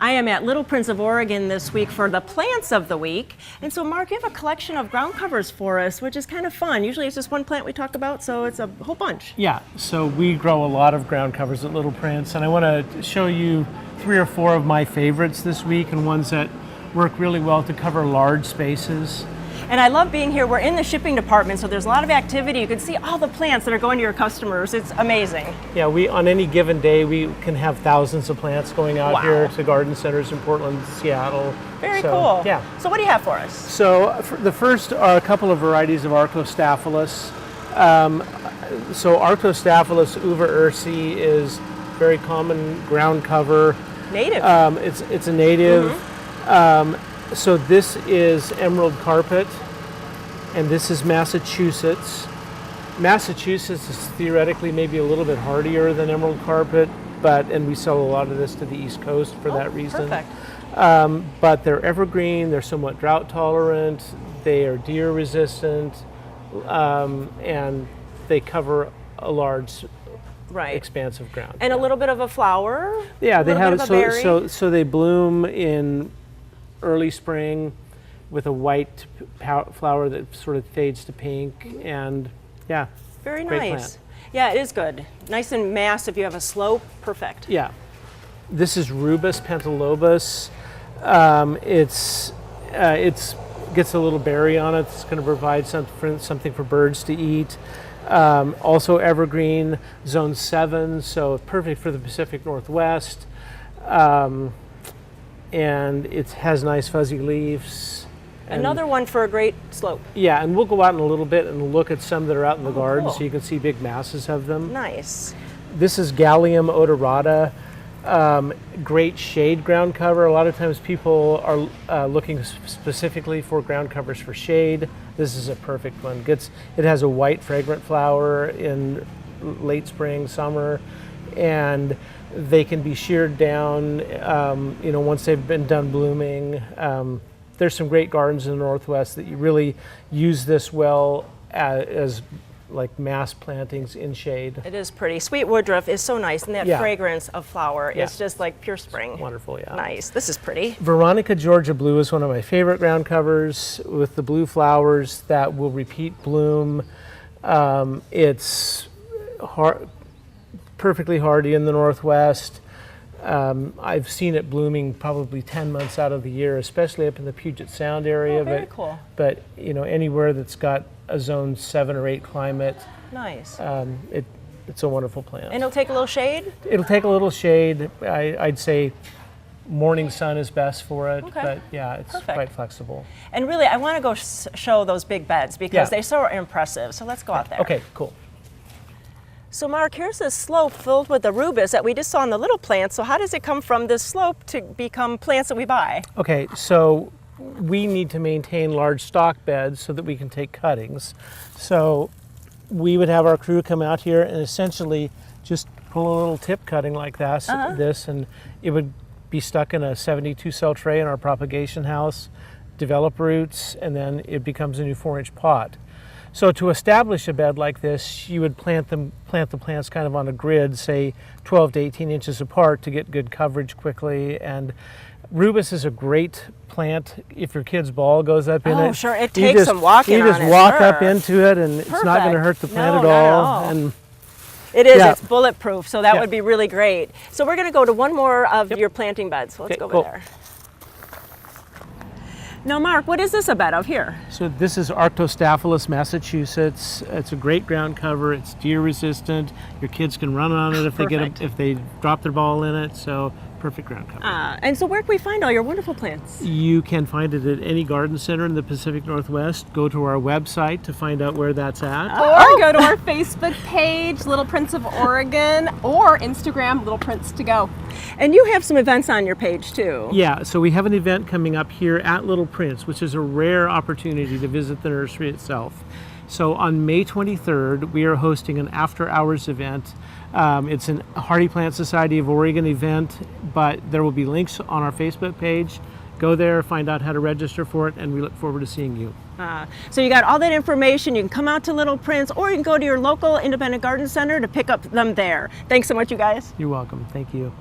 I am at Little Prince of Oregon this week for the Plants of the Week. And so, Mark, you have a collection of ground covers for us, which is kind of fun. Usually it's just one plant we talk about, so it's a whole bunch. Yeah, so we grow a lot of ground covers at Little Prince, and I want to show you 3 or 4 of my favorites this week, and ones that work really well to cover large spaces. And I love being here. We're in the shipping department, so there's a lot of activity. You can see all the plants that are going to your customers. It's amazing. Yeah, on any given day, we can have thousands of plants going out here to garden centers in Portland, Seattle. Very cool. Yeah. So what do you have for us? So the first are a couple of varieties of Arctostaphylos. So Arctostaphylos uva ursi is very common ground cover. Native. It's a native. So this is emerald carpet, and this is Massachusetts. Massachusetts is theoretically maybe a little bit hardier than emerald carpet, and we sell a lot of this to the East Coast for that reason. Perfect. But they're evergreen, they're somewhat drought tolerant, they are deer resistant, and they cover a large expanse of ground. And a little bit of a flower? Yeah, they have so they bloom in early spring with a white flower that sort of fades to pink, and yeah, very great nice plant. Yeah, it is good, nice and massive. You have a slope, perfect. Yeah, this is Rubus pentalobus. It's gets a little berry on it. It's going to provide something for birds to eat. Also evergreen, zone 7, so perfect for the Pacific Northwest. And it has nice fuzzy leaves. Another one for a great slope. Yeah, and we'll go out in a little bit and look at some that are out in the garden, so you can see big masses of them. Nice. This is Gallium odorata. Great shade ground cover. A lot of times people are looking specifically for ground covers for shade. This is a perfect one. It has a white fragrant flower in late spring, summer, and they can be sheared down, once they've been done blooming. There's some great gardens in the Northwest that you really use this well as like mass plantings in shade. It is pretty. Sweet Woodruff is so nice, and that fragrance of flower is just like pure spring. Wonderful, yeah. Nice. This is pretty. Veronica Georgia Blue is one of my favorite ground covers with the blue flowers that will repeat bloom. It's perfectly hardy in the Northwest. I've seen it blooming probably 10 months out of the year, especially up in the Puget Sound area. Very cool. But anywhere that's got a zone 7 or 8 climate. Nice. It's a wonderful plant. And it'll take a little shade? It'll take a little shade. I'd say morning sun is best for it, but yeah, it's quite flexible. And really, I want to go show those big beds because they're so impressive. So let's go out there. Okay, cool. So Mark, here's this slope filled with the rubus that we just saw in the little plants. So how does it come from this slope to become plants that we buy? Okay, so we need to maintain large stock beds so that we can take cuttings. So we would have our crew come out here and essentially just pull a little tip cutting like this, and it would be stuck in a 72 cell tray in our propagation house, develop roots, and then it becomes a new 4-inch pot. So to establish a bed like this, you would plant the plants kind of on a grid, say 12 to 18 inches apart, to get good coverage quickly. And Rubus is a great plant if your kid's ball goes up in it. Oh, sure. It takes some walking on it. You just walk up into it, and it's not going to hurt the plant at all. And it is. It's bulletproof, so that would be really great. So we're going to go to one more of your planting beds. So let's go over there. Now, Mark, what is this a bed of here? So this is Arctostaphylos, Massachusetts. It's a great ground cover. It's deer resistant. Your kids can run on it if they drop their ball in it. So perfect ground cover. And so where can we find all your wonderful plants? You can find it at any garden center in the Pacific Northwest. Go to our website to find out where that's at. Or go to our Facebook page, Little Prince of Oregon, or Instagram, Little Prince to Go. And you have some events on your page too. Yeah, so we have an event coming up here at Little Prince, which is a rare opportunity to visit the nursery itself. So on May 23rd, we are hosting an after-hours event. It's a Hardy Plant Society of Oregon event, but there will be links on our Facebook page. Go there, find out how to register for it, and we look forward to seeing you. So you got all that information. You can come out to Little Prince, or you can go to your local independent garden center to pick up them there. Thanks so much, you guys. You're welcome. Thank you.